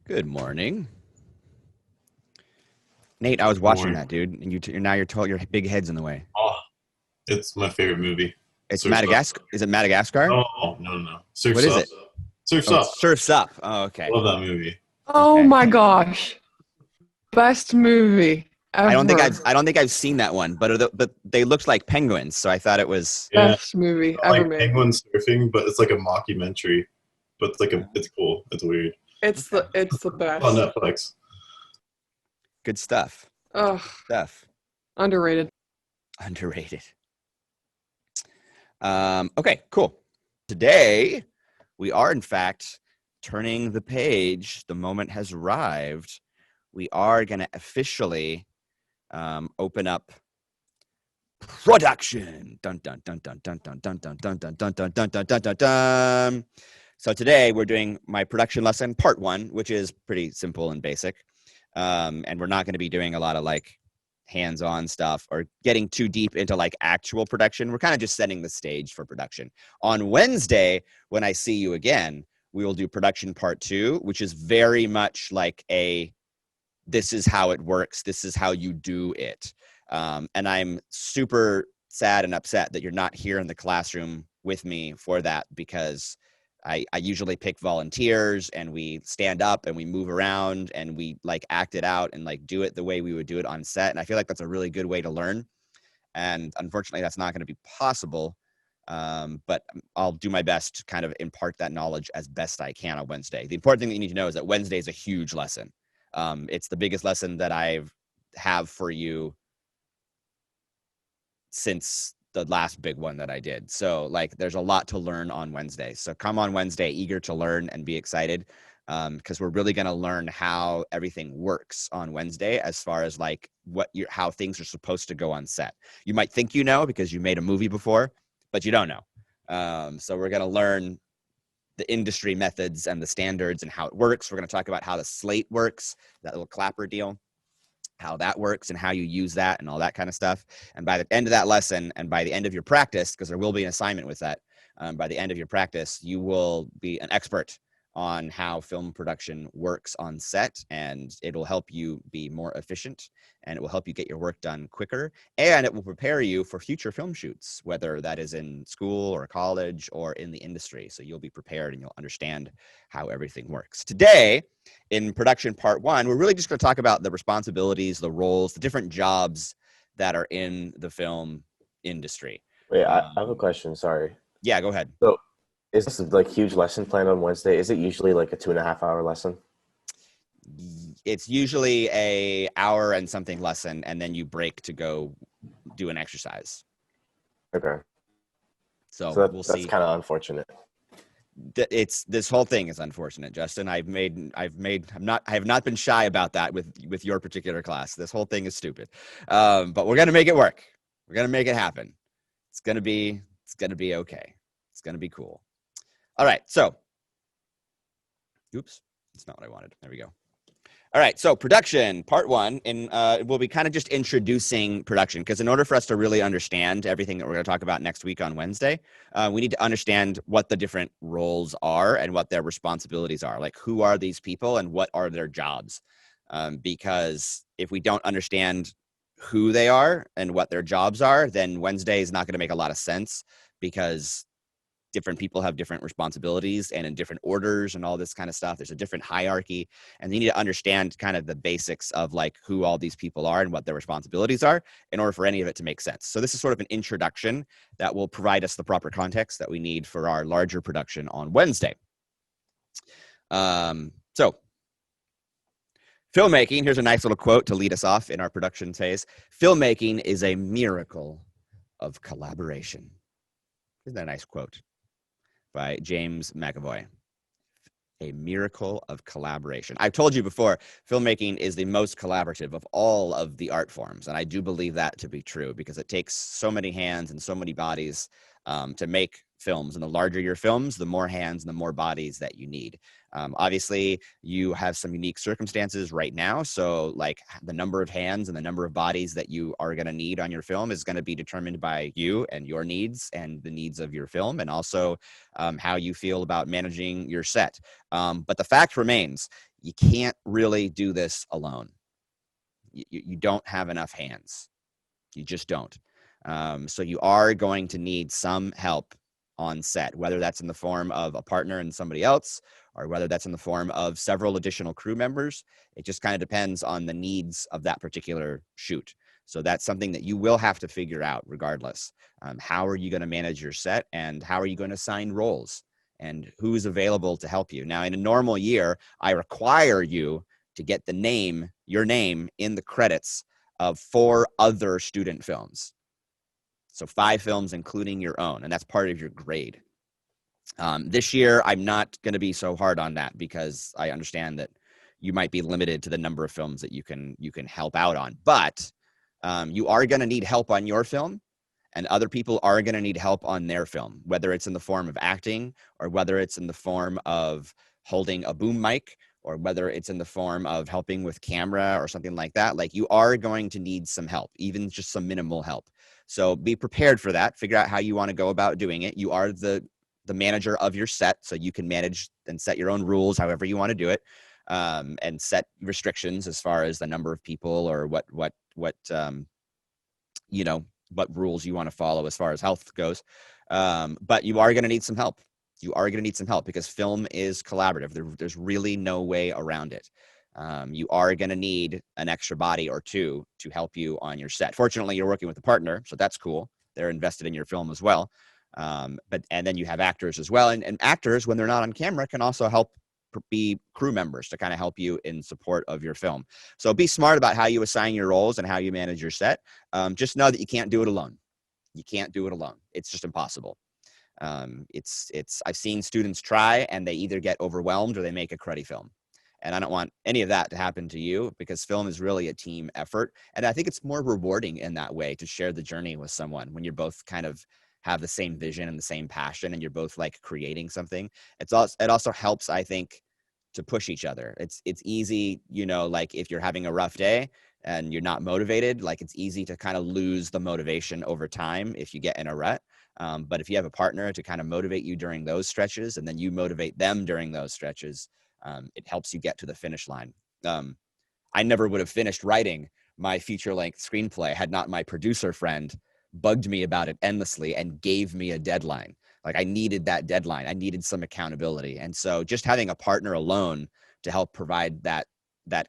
Good morning, Nate. I was Good watching morning. that, dude, and you're told your big head's in the way. Oh, it's my favorite movie. It's Surf's Up. Madagascar. Is it Madagascar? Oh, no. What Surf's is Up. it? Surf's Oh, it's Up. Surfs Up. Oh, okay, Love that movie. Oh okay. my gosh. Best movie ever. I don't think I've seen that one, but they looked like penguins, so I thought it was. Yeah, Best movie I ever like made. penguin surfing, but it's like a mockumentary. But it's cool. It's weird. Okay, It's the On best. Netflix. good stuff. Ugh, Stuff. underrated. Underrated. Okay, cool. Today we are in fact turning the page. The moment has arrived. We are going to officially open up production. Dun dun dun dun dun dun dun dun dun dun dun dun dun dun dun dun. So today we're doing my production lesson part 1, which is pretty simple and basic. And we're not going to be doing a lot of like hands-on stuff or getting too deep into like actual production. We're kind of just setting the stage for production. On Wednesday, when I see you again, we will do production part 2, which is very much like this is how it works. This is how you do it. And I'm super sad and upset that you're not here in the classroom with me for that, because I usually pick volunteers and we stand up and we move around and we like act it out and like do it the way we would do it on set. And I feel like that's a really good way to learn. And unfortunately, that's not going to be possible. But I'll do my best to kind of impart that knowledge as best I can on Wednesday. The important thing that you need to know is that Wednesday is a huge lesson. It's the biggest lesson that have for you since the last big one that I did. So like there's a lot to learn on Wednesday. So come on Wednesday eager to learn and be excited, because we're really going to learn how everything works on Wednesday as far as like how things are supposed to go on set. You might think you know because you made a movie before, but you don't know. So we're going to learn the industry methods and the standards and how it works. We're going to talk about how the slate works, that little clapper deal, how that works and how you use that and all that kind of stuff. And by the end of that lesson and by the end of your practice, because there will be an assignment with that, by the end of your practice, you will be an expert on how film production works on set, and it'll help you be more efficient, and it will help you get your work done quicker, and it will prepare you for future film shoots, whether that is in school or college or in the industry. So you'll be prepared and you'll understand how everything works. Today, in production part 1, we're really just going to talk about the responsibilities, the roles, the different jobs that are in the film industry. Wait, I have a question. Sorry. Yeah, go ahead. So, is this like huge lesson planned on Wednesday? Is it usually like a 2.5 hour lesson? It's usually a hour and something lesson, and then you break to go do an exercise. Okay. So So we'll that's see. kind of unfortunate. This whole thing is unfortunate, Justin. I have not been shy about that with your particular class. This whole thing is stupid, but we're gonna make it work. We're gonna make it happen. It's gonna be okay. It's gonna be cool. All right, so, oops, that's not what I wanted. There we go. All right, so production part 1, and we'll be kind of just introducing production, because in order for us to really understand everything that we're going to talk about next week on Wednesday, we need to understand what the different roles are and what their responsibilities are. Like, who are these people and what are their jobs? Because if we don't understand who they are and what their jobs are, then Wednesday is not going to make a lot of sense, because different people have different responsibilities and in different orders and all this kind of stuff. There's a different hierarchy, and you need to understand kind of the basics of like who all these people are and what their responsibilities are in order for any of it to make sense. So this is sort of an introduction that will provide us the proper context that we need for our larger production on Wednesday. So filmmaking, here's a nice little quote to lead us off in our production phase. Filmmaking is a miracle of collaboration. Isn't that a nice quote? By James McAvoy. A miracle of collaboration. I've told you before, filmmaking is the most collaborative of all of the art forms, and I do believe that to be true, because it takes so many hands and so many bodies to make films, and the larger your films, the more hands and the more bodies that you need. Obviously, you have some unique circumstances right now. So like the number of hands and the number of bodies that you are going to need on your film is going to be determined by you and your needs and the needs of your film, and also how you feel about managing your set. But the fact remains, you can't really do this alone. You don't have enough hands. You just don't. So you are going to need some help on set, whether that's in the form of a partner and somebody else, or whether that's in the form of several additional crew members. It just kind of depends on the needs of that particular shoot. So that's something that you will have to figure out regardless. How are you going to manage your set, and how are you going to assign roles, and who's available to help you? Now, in a normal year, I require you to get your name in the credits of 4 other student films. So 5 films, including your own, and that's part of your grade. This year, I'm not going to be so hard on that because I understand that you might be limited to the number of films that you can help out on. But you are going to need help on your film, and other people are going to need help on their film, whether it's in the form of acting, or whether it's in the form of holding a boom mic, or whether it's in the form of helping with camera or something like that. Like, you are going to need some help, even just some minimal help. So be prepared for that. Figure out how you want to go about doing it. You are the manager of your set, so you can manage and set your own rules however you want to do it, and set restrictions as far as the number of people, or what what rules you want to follow as far as health goes. But you are going to need some help. You are going to need some help because film is collaborative. There's really no way around it. You are going to need an extra body or two to help you on your set. Fortunately, you're working with a partner, so that's cool. They're invested in your film as well. And then you have actors as well. And actors, when they're not on camera, can also help be crew members to kind of help you in support of your film. So be smart about how you assign your roles and how you manage your set. Just know that you can't do it alone. You can't do it alone. It's just impossible. I've seen students try, and they either get overwhelmed or they make a cruddy film. And I don't want any of that to happen to you, because film is really a team effort. And I think it's more rewarding in that way to share the journey with someone when you're both kind of have the same vision and the same passion, and you're both like creating something. It also helps, I think, to push each other. It's easy, like if you're having a rough day and you're not motivated, like it's easy to kind of lose the motivation over time if you get in a rut. But if you have a partner to kind of motivate you during those stretches, and then you motivate them during those stretches, it helps you get to the finish line. I never would have finished writing my feature-length screenplay had not my producer friend bugged me about it endlessly and gave me a deadline. Like, I needed that deadline. I needed some accountability. And so just having a partner alone to help provide that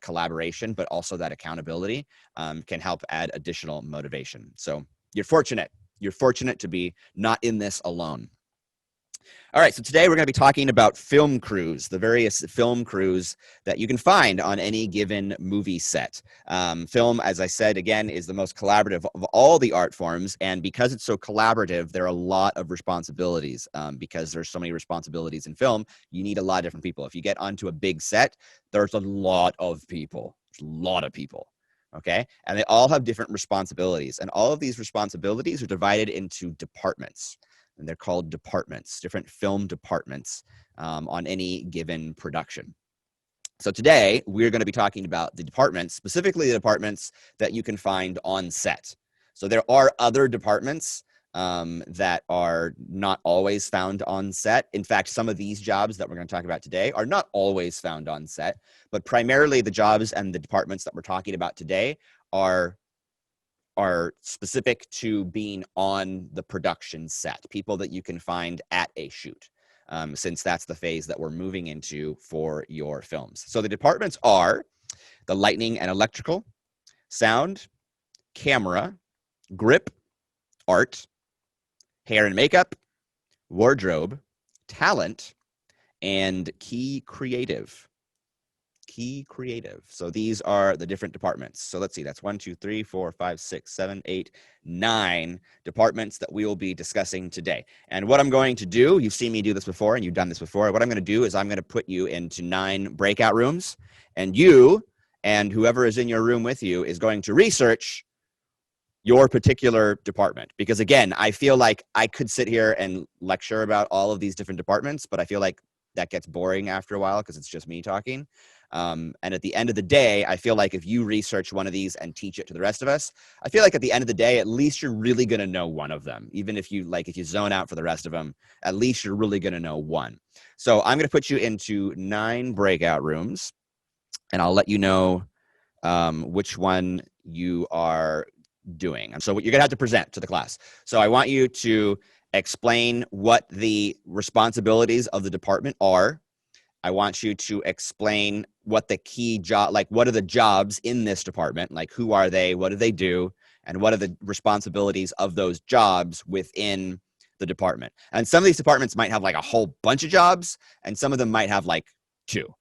collaboration, but also that accountability, can help add additional motivation. So you're fortunate. You're fortunate to be not in this alone. All right, so today we're going to be talking about film crews, the various film crews that you can find on any given movie set. Film, as I said, again, is the most collaborative of all the art forms, and because it's so collaborative, there are a lot of responsibilities. Because there's so many responsibilities in film, you need a lot of different people. If you get onto a big set, there's a lot of people. There's a lot of people. Okay, and they all have different responsibilities, and all of these responsibilities are divided into departments. And they're called departments, different film departments, on any given production. So today we're going to be talking about the departments, specifically the departments that you can find on set. So there are other departments that are not always found on set. In fact, some of these jobs that we're going to talk about today are not always found on set, but primarily the jobs and the departments that we're talking about today are specific to being on the production set, people that you can find at a shoot, since that's the phase that we're moving into for your films. So the departments are the lighting and electrical, sound, camera, grip, art, hair and makeup, wardrobe, talent, and key creative. Key creative. So these are the different departments. So let's see, that's 1, 2, 3, 4, 5, 6, 7, 8, 9 departments that we will be discussing today. And what I'm going to do, you've seen me do this before and you've done this before. What I'm going to do is I'm going to put you into 9 breakout rooms, and you and whoever is in your room with you is going to research your particular department. Because again, I feel like I could sit here and lecture about all of these different departments, but I feel like that gets boring after a while because it's just me talking. And at the end of the day, I feel like if you research one of these and teach it to the rest of us, I feel like at the end of the day, at least you're really going to know one of them. Even if you if you zone out for the rest of them, at least you're really going to know one. So I'm going to put you into 9 breakout rooms, and I'll let you know which one you are doing. And so you're going to have to present to the class. So I want you to explain what the responsibilities of the department are. I want you to explain what the key job, like what are the jobs in this department, like who are they, what do they do, and what are the responsibilities of those jobs within the department. And some of these departments might have like a whole bunch of jobs, and some of them might have like 2.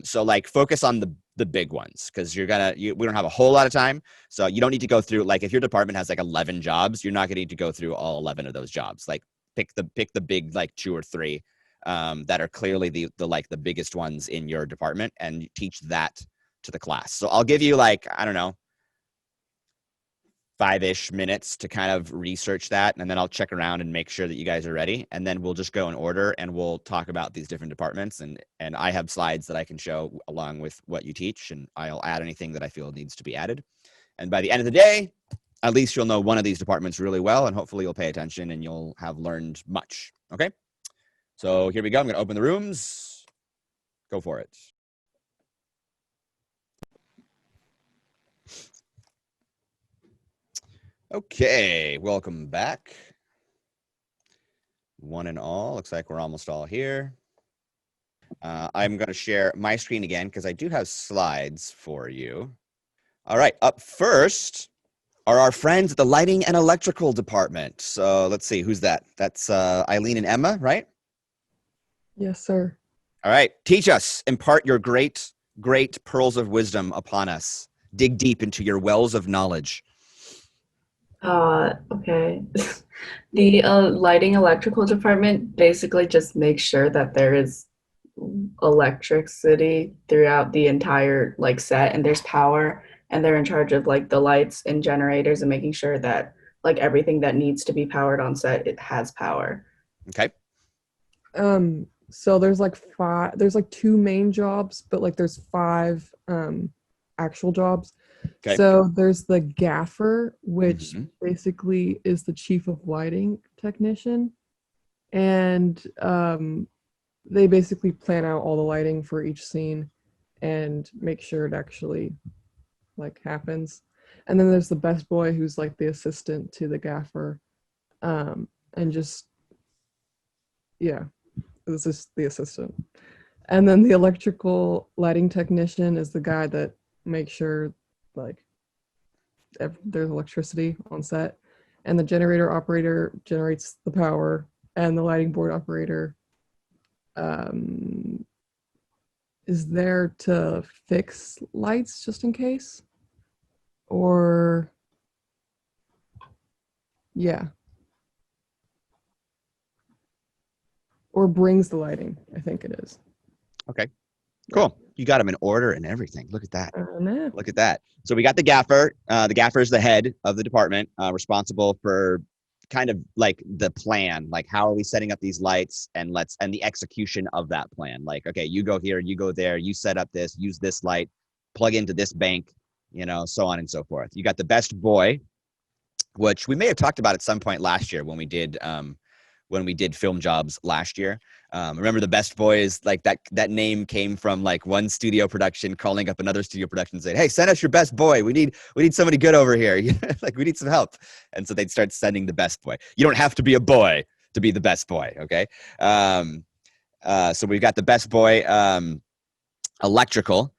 So like focus on the big ones, because we don't have a whole lot of time. So you don't need to go through, like if your department has like 11 jobs, you're not going to need to go through all 11 of those jobs. Like pick the big like 2 or 3 that are clearly the biggest ones in your department, and teach that to the class. So I'll give you like, I don't know, 5-ish minutes to kind of research that, and then I'll check around and make sure that you guys are ready, and then we'll just go in order and we'll talk about these different departments, and I have slides that I can show along with what you teach, and I'll add anything that I feel needs to be added. And by the end of the day, at least you'll know one of these departments really well, and hopefully you'll pay attention and you'll have learned much. Okay, so here we go. I'm going to open the rooms. Go for it. Okay, welcome back. One and all. Looks like we're almost all here. I'm going to share my screen again because I do have slides for you. All right, up first are our friends at the lighting and electrical department. So let's see, who's that? That's Eileen and Emma, right? Yes, sir. All right, teach us, impart your great pearls of wisdom upon us. Dig deep into your wells of knowledge. Okay. The lighting electrical department basically just makes sure that there is electricity throughout the entire like set, and there's power, and they're in charge of like the lights and generators and making sure that like everything that needs to be powered on set, it has power. Okay. So there's like 5, there's like 2 main jobs, but like there's 5 actual jobs. Okay. So there's the gaffer, which Mhm. basically is the chief of lighting technician, and they basically plan out all the lighting for each scene and make sure it actually like happens. And then there's the best boy, who's like the assistant to the gaffer, and just this is the assistant. And then the electrical lighting technician is the guy that makes sure like there's electricity on set, and the generator operator generates the power, and the lighting board operator is there to fix lights just in case, or or brings the lighting, I think it is. Okay. Cool. You got them in order and everything. Look at that. No. Look at that. So we got the gaffer. The gaffer is the head of the department, responsible for kind of like the plan, like how are we setting up these lights, and the execution of that plan. Like, okay, you go here, you go there, you set up this, use this light, plug into this bank, so on and so forth. You got the best boy, which we may have talked about at some point last year when we did film jobs last year. Remember the best boys, like that name came from like one studio production calling up another studio production saying, hey, send us your best boy. We need somebody good over here. Like we need some help. And so they'd start sending the best boy. You don't have to be a boy to be the best boy. Okay. So we've got the best boy, electrical,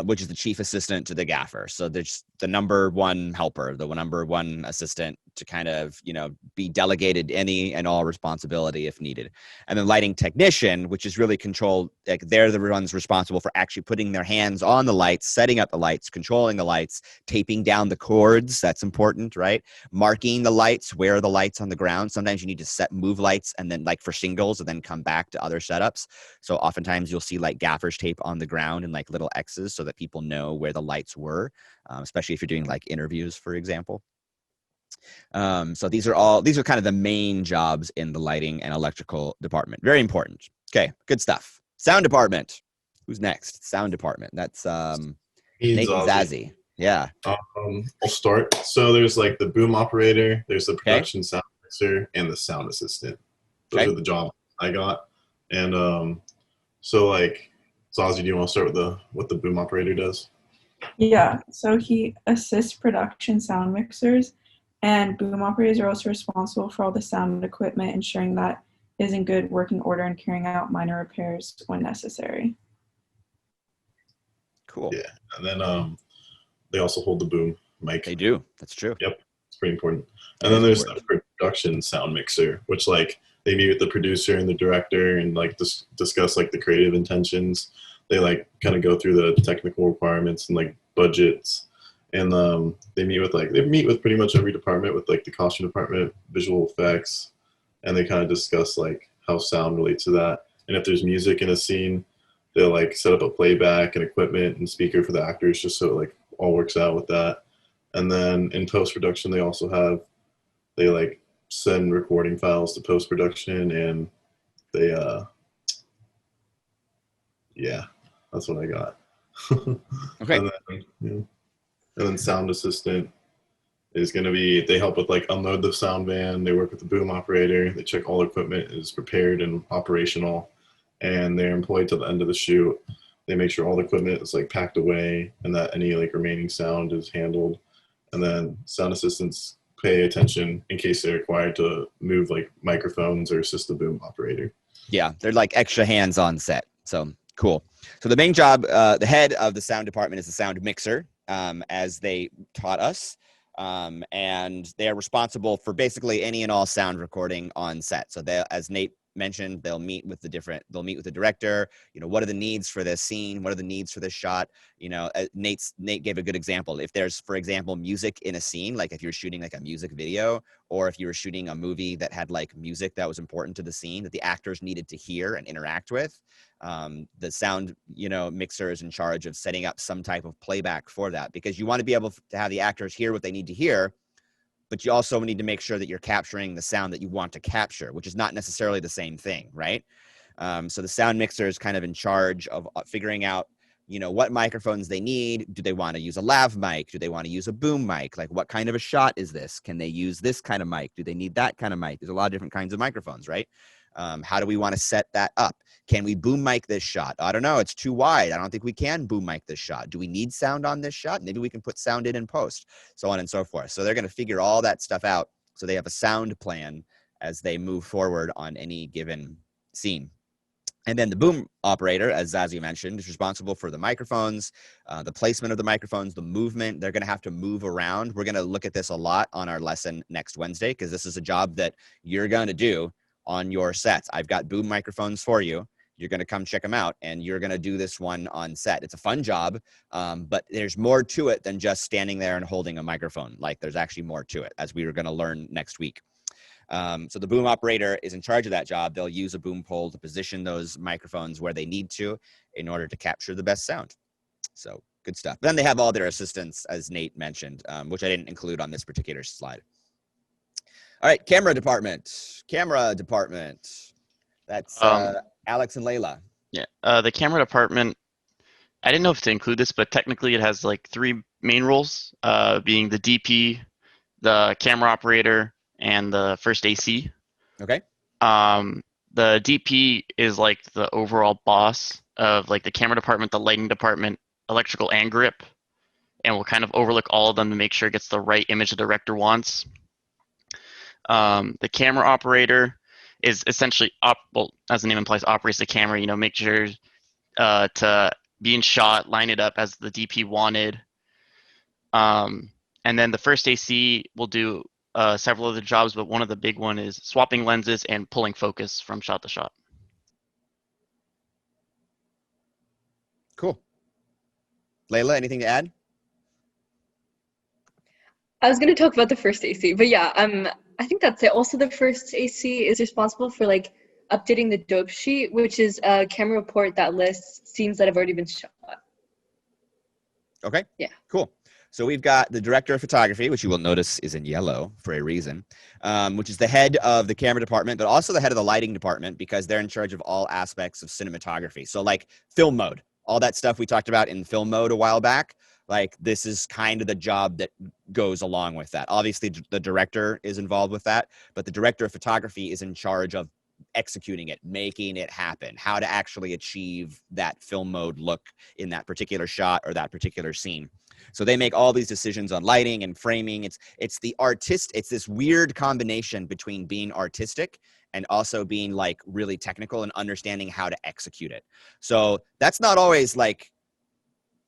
which is the chief assistant to the gaffer. So there's the number one helper, the number one assistant to kind of, be delegated any and all responsibility if needed. And then lighting technician, which is really controlled, like they're the ones responsible for actually putting their hands on the lights, setting up the lights, controlling the lights, taping down the cords. That's important, right? Marking the lights, where are the lights on the ground. Sometimes you need to move lights and then like for shingles and then come back to other setups. So oftentimes you'll see like gaffers tape on the ground and like little X's so that people know where the lights were, especially if you're doing like interviews, for example. So these are kind of the main jobs in the lighting and electrical department. Very important. Okay, good stuff. Sound department. Who's next? Sound department. That's He's Nate and Ozzy. Zazzy. Yeah. I'll start. So there's like the boom operator, there's the Okay. production sound mixer, and the sound assistant. Those Okay. are the jobs I got. And so like, Zazie, do you want to start with what the boom operator does? Yeah, so he assists production sound mixers, and boom operators are also responsible for all the sound equipment, ensuring that it is in good working order and carrying out minor repairs when necessary. Cool. Yeah. And then they also hold the boom mic. They do. That's true. Yep. It's pretty important. That And then is there's important. the production sound mixer, which like they meet with the producer and the director and like discuss like the creative intentions. They like kind of go through the technical requirements and like budgets. And they meet with pretty much every department, with like the costume department, visual effects, and they kind of discuss like how sound relates to that. And if there's music in a scene, they'll like set up a playback and equipment and speaker for the actors, just so it like all works out with that. And then in post production, they like send recording files to post production, and they yeah, that's what I got. Okay. And then sound assistant is going to be, they help with like unload the sound van, they work with the boom operator, they check all equipment is prepared and operational, and they're employed till the end of the shoot. They make sure all the equipment is like packed away and that any like remaining sound is handled. And then sound assistants pay attention in case they're required to move like microphones or assist the boom operator. Yeah, they're like extra hands on set. So cool. So the main job, the head of the sound department is the sound mixer, as they taught us. And they are responsible for basically any and all sound recording on set. So they, as Nate mentioned, they'll meet with the director. What are the needs for this scene? What are the needs for this shot? Nate gave a good example. If there's, for example, music in a scene, like if you're shooting like a music video, or if you were shooting a movie that had like music that was important to the scene that the actors needed to hear and interact with, the sound, mixer is in charge of setting up some type of playback for that, because you want to be able to have the actors hear what they need to hear, but you also need to make sure that you're capturing the sound that you want to capture, which is not necessarily the same thing, right? So the sound mixer is kind of in charge of figuring out, what microphones they need. Do they want to use a lav mic? Do they want to use a boom mic? Like, what kind of a shot is this? Can they use this kind of mic? Do they need that kind of mic? There's a lot of different kinds of microphones, right? How do we want to set that up? Can we boom mic this shot? I don't know. It's too wide. I don't think we can boom mic this shot. Do we need sound on this shot? Maybe we can put sound in post, so on and so forth. So they're going to figure all that stuff out, so they have a sound plan as they move forward on any given scene. And then the boom operator, as Zazie mentioned, is responsible for the microphones, the placement of the microphones, the movement. They're going to have to move around. We're going to look at this a lot on our lesson next Wednesday, because this is a job that you're going to do on your sets. I've got boom microphones for you. You're going to come check them out, and you're going to do this one on set. It's a fun job, but there's more to it than just standing there and holding a microphone. Like, there's actually more to it, as we are going to learn next week. So the boom operator is in charge of that job. They'll use a boom pole to position those microphones where they need to in order to capture the best sound. So good stuff. Then they have all their assistants, as Nate mentioned, which I didn't include on this particular slide. All right, camera department. That's Alex and Layla. Yeah, the camera department, I didn't know if to include this, but technically it has like three main roles, being the DP, the camera operator, and the first AC. Okay. The DP is like the overall boss of like the camera department, the lighting department, electrical, and grip, and will kind of overlook all of them to make sure it gets the right image the director wants. The camera operator is essentially, as the name implies, operates the camera, make sure to be in shot, line it up as the DP wanted. And then the first AC will do several other jobs, but one of the big one is swapping lenses and pulling focus from shot to shot. Cool. Layla, anything to add? I was going to talk about the first AC, but yeah, I think that's it. Also, the first AC is responsible for like updating the dope sheet, which is a camera report that lists scenes that have already been shot. Okay. Yeah. Cool. So we've got the director of photography, which you will notice is in yellow for a reason, which is the head of the camera department, but also the head of the lighting department because they're in charge of all aspects of cinematography. So like film mode, all that stuff we talked about in film mode a while back, like this is kind of the job that goes along with that. Obviously, the director is involved with that, but the director of photography is in charge of executing it, making it happen, how to actually achieve that film mode look in that particular shot or that particular scene. So they make all these decisions on lighting and framing. It's the artist. It's this weird combination between being artistic and also being like really technical and understanding how to execute it. So that's not always like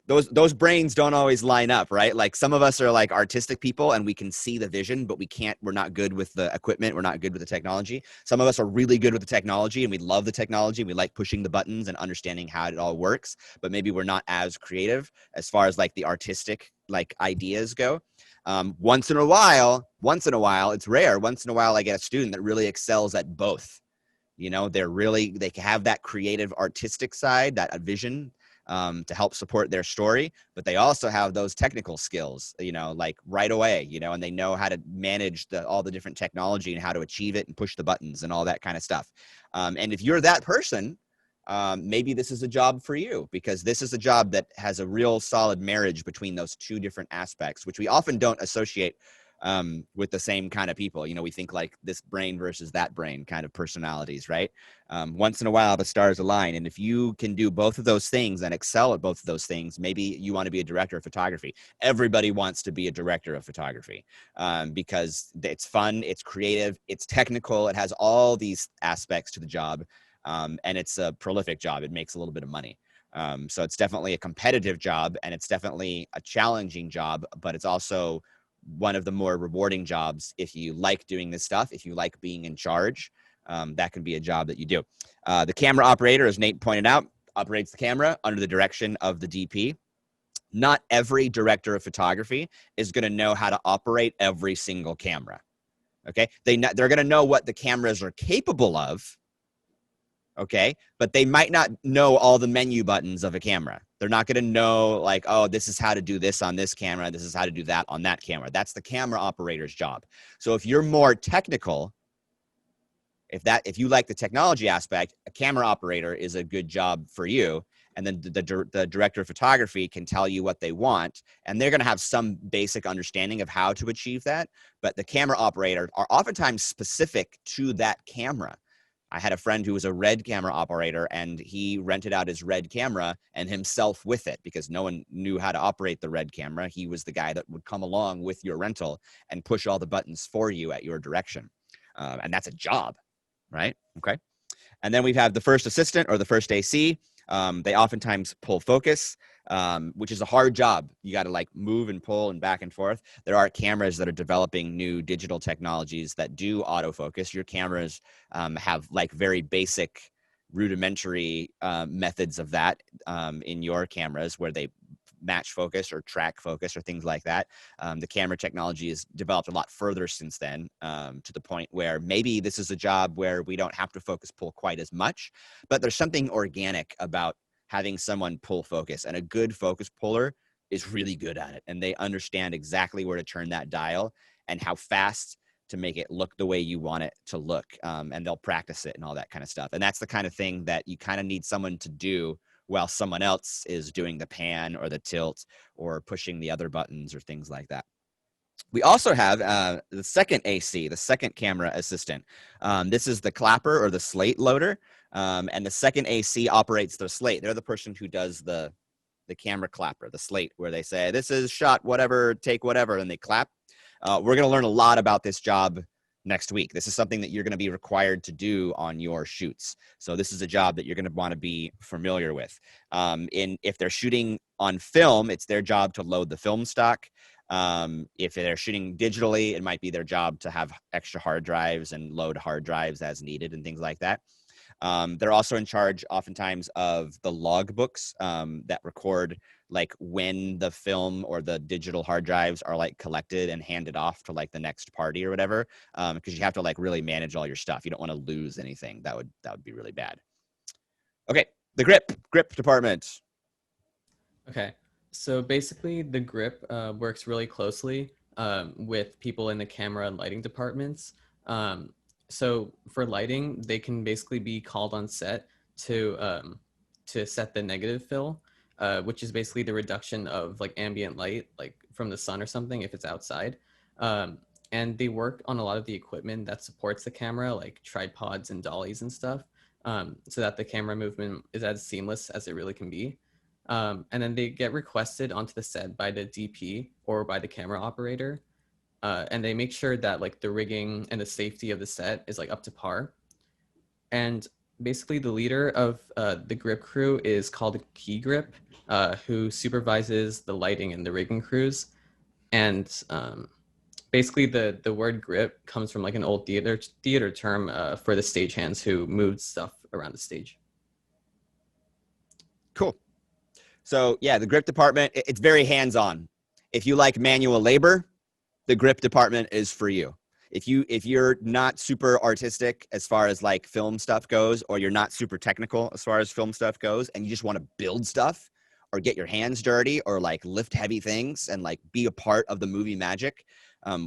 those brains don't always line up, right? Like some of us are like artistic people and we can see the vision, but we're not good with the equipment. We're not good with the technology. Some of us are really good with the technology and we love the technology. We like pushing the buttons and understanding how it all works, but maybe we're not as creative as far as like the artistic like ideas go. Once in a while, it's rare. Once in a while, I get a student that really excels at both. You know, they have that creative artistic side, that vision to help support their story, but they also have those technical skills, you know, like right away, you know, and they know how to manage all the different technology and how to achieve it and push the buttons and all that kind of stuff. And if you're that person, maybe this is a job for you because this is a job that has a real solid marriage between those two different aspects, which we often don't associate with the same kind of people. You know, we think like this brain versus that brain kind of personalities, right? Once in a while, the stars align. And if you can do both of those things and excel at both of those things, maybe you want to be a director of photography. Everybody wants to be a director of photography because it's fun, it's creative, it's technical, it has all these aspects to the job. And it's a prolific job. It makes a little bit of money. So it's definitely a competitive job and it's definitely a challenging job, but it's also one of the more rewarding jobs if you like doing this stuff, if you like being in charge. That can be a job that you do. The camera operator, as Nate pointed out, operates the camera under the direction of the DP. Not every director of photography is going to know how to operate every single camera. Okay, they're going to know what the cameras are capable of. Okay, but they might not know all the menu buttons of a camera. They're not going to know like, oh, this is how to do this on this camera. This is how to do that on that camera. That's the camera operator's job. So if you're more technical, if you like the technology aspect, a camera operator is a good job for you. And then the director of photography can tell you what they want, and they're going to have some basic understanding of how to achieve that. But the camera operator are oftentimes specific to that camera. I had a friend who was a red camera operator and he rented out his red camera and himself with it because no one knew how to operate the red camera. He was the guy that would come along with your rental and push all the buttons for you at your direction. And that's a job, right? Okay. And then we have the first assistant or the first AC. They oftentimes pull focus, which is a hard job. You got to like move and pull and back and forth. There are cameras that are developing new digital technologies that do autofocus. Your cameras have like very basic rudimentary methods of that in your cameras where they match focus or track focus or things like that. The camera technology has developed a lot further since then to the point where maybe this is a job where we don't have to focus pull quite as much, but there's something organic about having someone pull focus, and a good focus puller is really good at it. And they understand exactly where to turn that dial and how fast to make it look the way you want it to look. And they'll practice it and all that kind of stuff. And that's the kind of thing that you kind of need someone to do while someone else is doing the pan or the tilt or pushing the other buttons or things like that. We also have the second AC, the second camera assistant. This is the clapper or the slate loader. And the second AC operates the slate. They're the person who does the camera clapper, the slate, where they say, this is shot, whatever, take whatever, and they clap. We're going to learn a lot about this job next week. This is something that you're going to be required to do on your shoots. So this is a job that you're going to want to be familiar with. If they're shooting on film, it's their job to load the film stock. If they're shooting digitally, it might be their job to have extra hard drives and load hard drives as needed and things like that. They're also in charge oftentimes of the logbooks that record like when the film or the digital hard drives are like collected and handed off to like the next party or whatever, because you have to like really manage all your stuff. You don't want to lose anything. That would be really bad. Okay, the grip department. Okay, So basically, the grip works really closely with people in the camera and lighting departments. Um, so for lighting, they can basically be called on set to set the negative fill, which is basically the reduction of like ambient light, like from the sun or something if it's outside. Um, and they work on a lot of the equipment that supports the camera, like tripods and dollies and stuff, so that the camera movement is as seamless as it really can be. And then they get requested onto the set by the DP or by the camera operator. And they make sure that like the rigging and the safety of the set is like up to par. And basically the leader of the grip crew is called a key grip, who supervises the lighting and the rigging crews. And basically the word grip comes from like an old theater term for the stagehands who moved stuff around the stage. Cool. So yeah, the grip department, it's very hands-on. If you like manual labor, the grip department is for you. If you're not super artistic as far as like film stuff goes, or you're not super technical as far as film stuff goes, and you just want to build stuff or get your hands dirty or like lift heavy things and like be a part of the movie magic,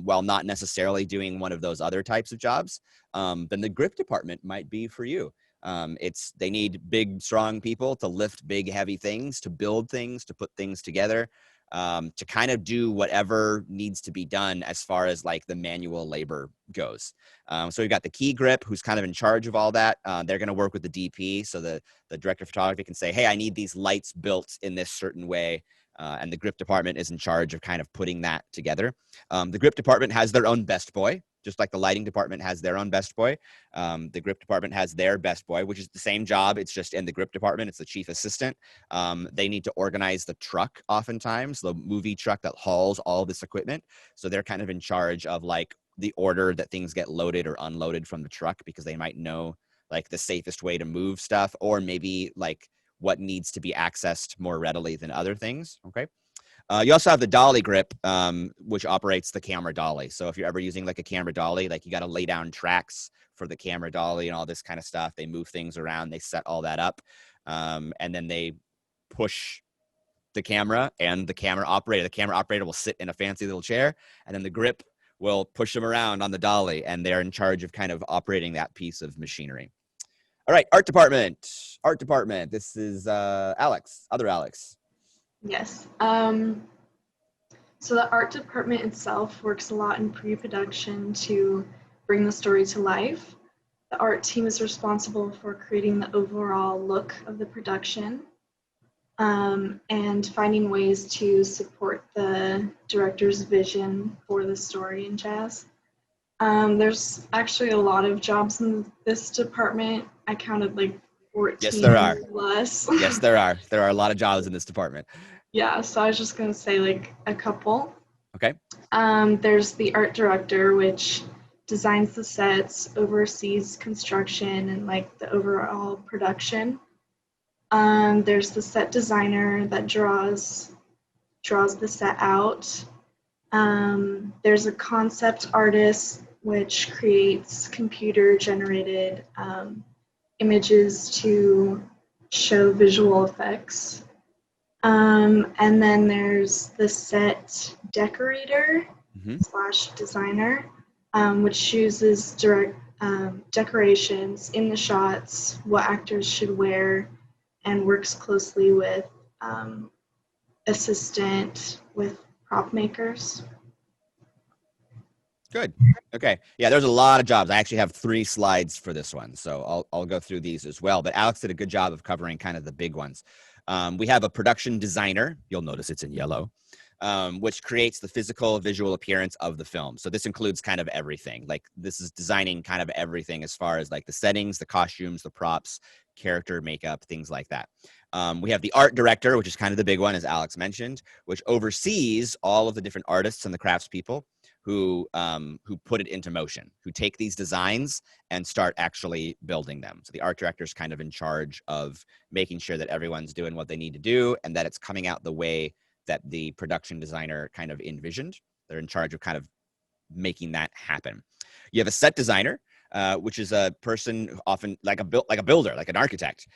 while not necessarily doing one of those other types of jobs, then the grip department might be for you. They need big, strong people to lift big, heavy things, to build things, to put things together, to kind of do whatever needs to be done as far as like the manual labor goes. So we've got the key grip who's kind of in charge of all that. They're going to work with the DP. So the director of photography can say, hey, I need these lights built in this certain way. And the grip department is in charge of kind of putting that together. The grip department has their own best boy, just like the lighting department has their own best boy. The grip department has their best boy, which is the same job. It's just in the grip department. It's the chief assistant. They need to organize the truck oftentimes, the movie truck that hauls all this equipment. So they're kind of in charge of like the order that things get loaded or unloaded from the truck, because they might know like the safest way to move stuff, or maybe like what needs to be accessed more readily than other things. Okay. You also have the dolly grip, which operates the camera dolly. So if you're ever using like a camera dolly, like you got to lay down tracks for the camera dolly and all this kind of stuff. They move things around, they set all that up, and then they push the camera, and the camera operator will sit in a fancy little chair, and then the grip will push them around on the dolly, and they're in charge of kind of operating that piece of machinery. All right, art department. This is other Alex. Yes. So the art department itself works a lot in pre-production to bring the story to life. The art team is responsible for creating the overall look of the production, and finding ways to support the director's vision for the story and jazz. There's actually a lot of jobs in this department. I counted like 14 Yes, there are. plus. Yes, there are. There are a lot of jobs in this department. Yeah, so I was just going to say like a couple. Okay. There's the art director, which designs the sets, oversees construction, and like the overall production. There's the set designer that draws the set out. There's a concept artist, which creates computer-generated images to show visual effects. And then there's the set decorator / designer, which chooses decorations in the shots, what actors should wear, and works closely with assistant with prop makers. Good. Okay. Yeah, there's a lot of jobs. I actually have 3 slides for this one, so I'll go through these as well. But Alex did a good job of covering kind of the big ones. We have a production designer. You'll notice it's in yellow, which creates the physical visual appearance of the film. So this includes kind of everything. Like this is designing kind of everything as far as like the settings, the costumes, the props, character makeup, things like that. We have the art director, which is kind of the big one, as Alex mentioned, which oversees all of the different artists and the craftspeople who put it into motion, who take these designs and start actually building them. So the art director is kind of in charge of making sure that everyone's doing what they need to do and that it's coming out the way that the production designer kind of envisioned. They're in charge of kind of making that happen. You have a set designer, which is a person often like a builder, like an architect,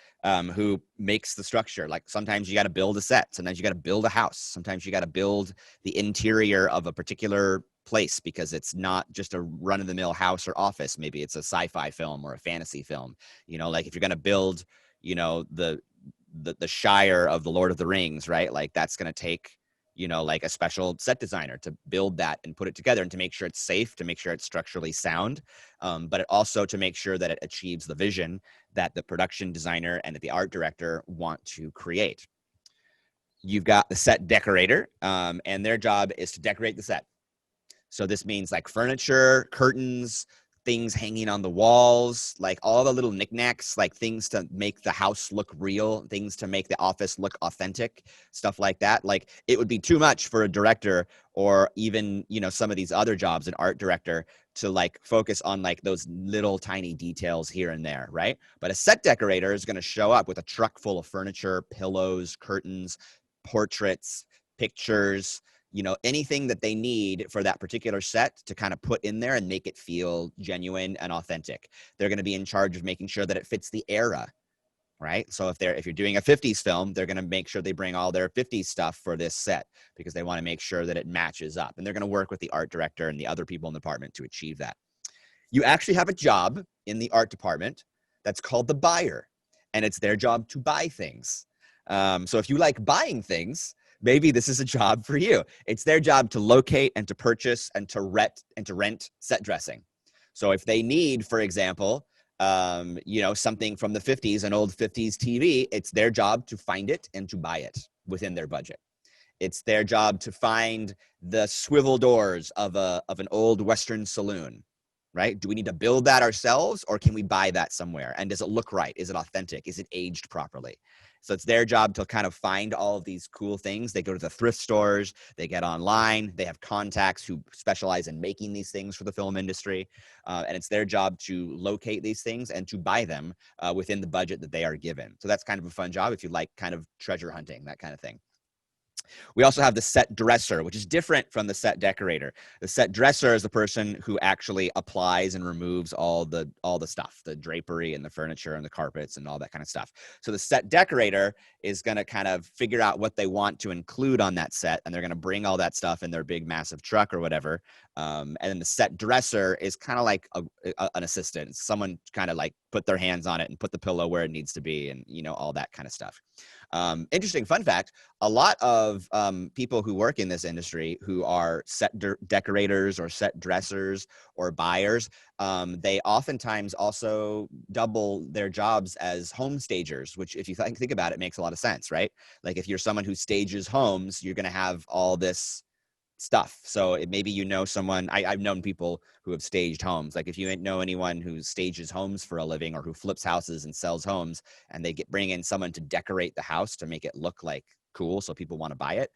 who makes the structure. Like sometimes you got to build a set, sometimes you got to build a house, sometimes you got to build the interior of a particular place because it's not just a run-of-the-mill house or office. Maybe it's a sci-fi film or a fantasy film. Like if you're going to build, the Shire of the Lord of the Rings, right? Like that's going to take like a special set designer to build that and put it together and to make sure it's safe, to make sure it's structurally sound, but also to make sure that it achieves the vision that the production designer and the art director want to create. You've got the set decorator, and their job is to decorate the set. So this means like furniture, curtains, things hanging on the walls, like all the little knickknacks, like things to make the house look real, things to make the office look authentic, stuff like that. Like it would be too much for a director or even, some of these other jobs, an art director, to like focus on like those little tiny details here and there, right? But a set decorator is going to show up with a truck full of furniture, pillows, curtains, portraits, pictures, anything that they need for that particular set to kind of put in there and make it feel genuine and authentic. They're going to be in charge of making sure that it fits the era, right? So if you're doing a 50s film, they're going to make sure they bring all their 50s stuff for this set because they want to make sure that it matches up. And they're going to work with the art director and the other people in the department to achieve that. You actually have a job in the art department that's called the buyer, and it's their job to buy things. So if you like buying things, maybe this is a job for you. It's their job to locate and to purchase and to rent set dressing. So if they need, for example, something from the 50s, an old 50s TV, it's their job to find it and to buy it within their budget. It's their job to find the swivel doors of an old Western saloon, right? Do we need to build that ourselves or can we buy that somewhere? And does it look right? Is it authentic? Is it aged properly? So it's their job to kind of find all of these cool things. They go to the thrift stores, they get online, they have contacts who specialize in making these things for the film industry. And it's their job to locate these things and to buy them within the budget that they are given. So that's kind of a fun job if you like kind of treasure hunting, that kind of thing. We also have the set dresser, which is different from the set decorator. The set dresser is the person who actually applies and removes all the stuff, the drapery and the furniture and the carpets and all that kind of stuff. So the set decorator is going to kind of figure out what they want to include on that set, and they're going to bring all that stuff in their big, massive truck or whatever. And then the set dresser is kind of like an assistant, someone kind of like put their hands on it and put the pillow where it needs to be and, all that kind of stuff. Interesting fun fact, a lot of people who work in this industry who are set decorators or set dressers or buyers, they oftentimes also double their jobs as home stagers, which if you think about it, makes a lot of sense, right? Like if you're someone who stages homes, you're going to have all this stuff. So maybe someone, I've known people who have staged homes. Like if you know anyone who stages homes for a living or who flips houses and sells homes, and they bring in someone to decorate the house to make it look like cool so people want to buy it.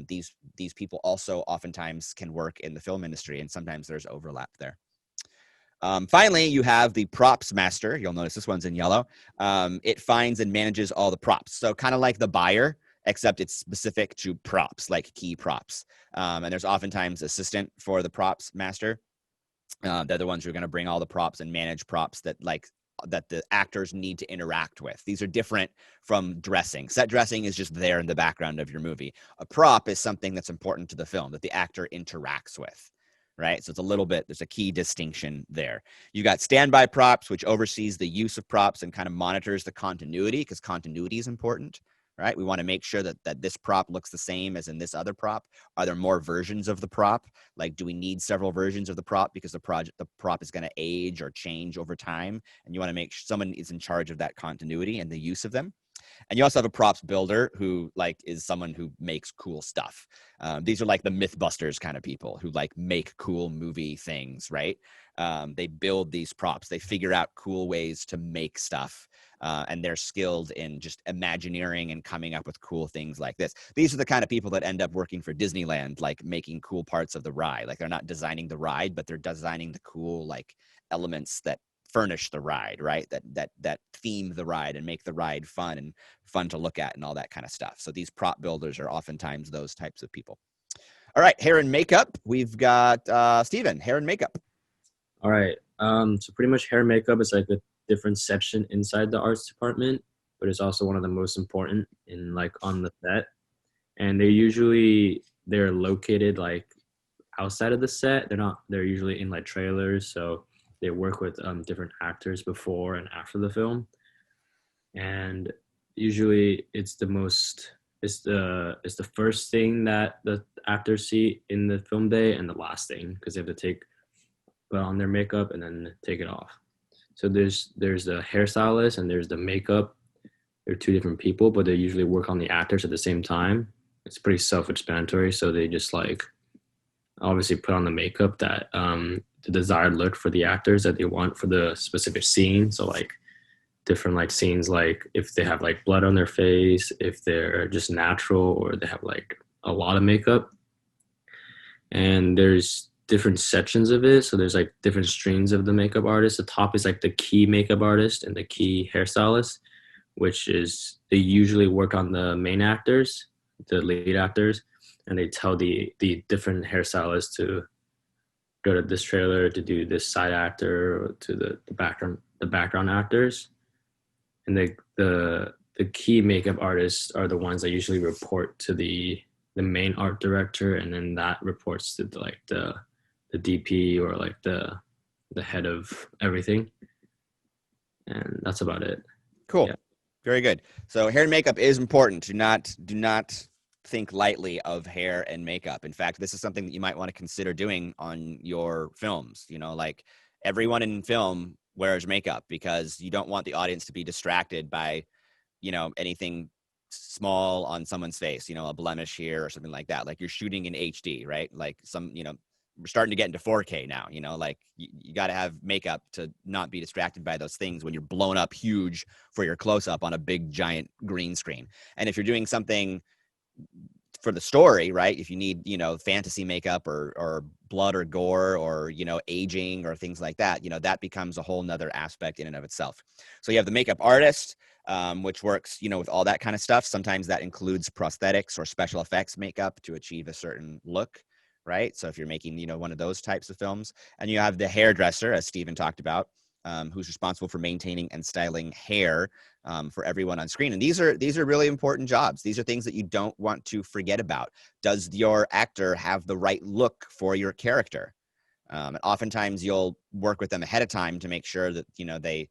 These people also oftentimes can work in the film industry, and sometimes there's overlap there. Finally, you have the props master. You'll notice this one's in yellow. It finds and manages all the props. So kind of like the buyer, except it's specific to props, like key props. And there's oftentimes assistant for the props master. They're the ones who are going to bring all the props and manage props that the actors need to interact with. These are different from dressing. Set dressing is just there in the background of your movie. A prop is something that's important to the film that the actor interacts with, right? So there's a key distinction there. You got standby props, which oversees the use of props and kind of monitors the continuity, because continuity is important, right? We want to make sure that this prop looks the same as in this other prop. Are there more versions of the prop? Like, do we need several versions of the prop because the prop is going to age or change over time? And you want to make sure someone is in charge of that continuity and the use of them. And you also have a props builder who is someone who makes cool stuff. These are like the Mythbusters kind of people who make cool movie things, right? They build these props. They figure out cool ways to make stuff. And they're skilled in just imagineering and coming up with cool things like this. These are the kind of people that end up working for Disneyland, like making cool parts of the ride. Like they're not designing the ride, but they're designing the cool elements that furnish the ride, right? That theme the ride and make the ride fun to look at and all that kind of stuff. So these prop builders are oftentimes those types of people. All right, hair and makeup. We've got Steven, hair and makeup. All right. So pretty much hair and makeup is like a different section inside the arts department, but it's also one of the most important in like on the set. And they're located like outside of the set. They're usually in like trailers, so they work with different actors before and after the film. And usually it's the first thing that the actors see in the film day and the last thing because they have to put on their makeup and then take it off. So there's the hairstylist and there's the makeup. They're two different people, but they usually work on the actors at the same time. It's pretty self-explanatory. So they just like obviously put on the makeup that the desired look for the actors that they want for the specific scene. So like different like scenes, like if they have like blood on their face, if they're just natural, or they have like a lot of makeup. And there's different sections of it. So there's like different streams of the makeup artist. The top is like the key makeup artist and the key hairstylist, which is they usually work on the main actors, the lead actors, and they tell the different hairstylists to go to this trailer to do this side actor or to the background actors. And the key makeup artists are the ones that usually report to the main art director, and then that reports to the DP or like the head of everything. And that's about it. Cool. Yeah. Very good. So hair and makeup is important. Do not think lightly of hair and makeup. In fact, this is something that you might want to consider doing on your films. You know, like everyone in film wears makeup because you don't want the audience to be distracted by, you know, anything small on someone's face, you know, a blemish here or something like that. Like you're shooting in HD, right? Like we're starting to get into 4K now, you know, like you got to have makeup to not be distracted by those things when you're blown up huge for your close up on a big giant green screen. And if you're doing something for the story, right? If you need, you know, fantasy makeup or blood or gore or, you know, aging or things like that, you know, that becomes a whole nother aspect in and of itself. So you have the makeup artist, which works, you know, with all that kind of stuff. Sometimes that includes prosthetics or special effects makeup to achieve a certain look, right? So if you're making, you know, one of those types of films. And you have the hairdresser, as Stephen talked about, who's responsible for maintaining and styling hair for everyone on screen. And these are really important jobs. These are things that you don't want to forget about. Does your actor have the right look for your character? And oftentimes you'll work with them ahead of time to make sure that, you know, they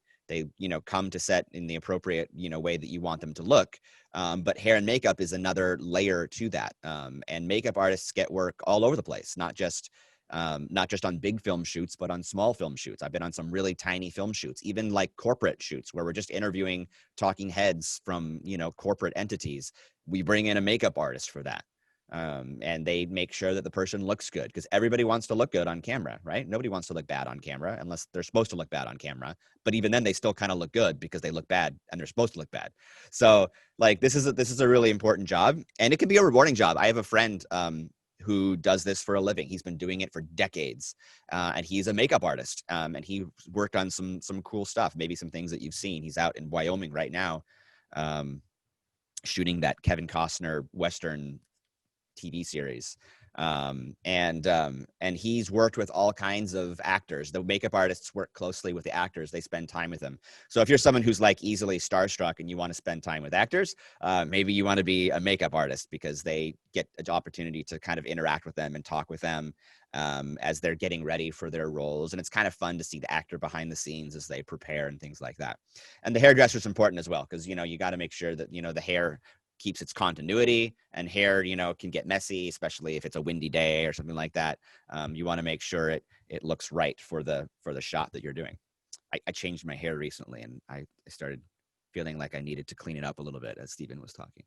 you know, come to set in the appropriate, you know, way that you want them to look. But hair and makeup is another layer to that. And makeup artists get work all over the place, not just on big film shoots, but on small film shoots. I've been on some really tiny film shoots, even like corporate shoots where we're just interviewing talking heads from, you know, corporate entities. We bring in a makeup artist for that. And they make sure that the person looks good because everybody wants to look good on camera, right? Nobody wants to look bad on camera unless they're supposed to look bad on camera. But even then they still kind of look good because they look bad and they're supposed to look bad. So like, this is a really important job, and it can be a rewarding job. I have a friend, who does this for a living. He's been doing it for decades, and he's a makeup artist, and he worked on some cool stuff, maybe some things that you've seen. He's out in Wyoming right now, shooting that Kevin Costner Western TV series. And he's worked with all kinds of actors. The makeup artists work closely with the actors. They spend time with them. So if you're someone who's like easily starstruck and you want to spend time with actors, maybe you want to be a makeup artist because they get an opportunity to kind of interact with them and talk with them as they're getting ready for their roles. And it's kind of fun to see the actor behind the scenes as they prepare and things like that. And the hairdresser is important as well, because, you know, you got to make sure that, you know, the hair keeps its continuity, and hair, you know, can get messy, especially if it's a windy day or something like that. You want to make sure it looks right for the shot that you're doing. I changed my hair recently, and I started feeling like I needed to clean it up a little bit as Stephen was talking.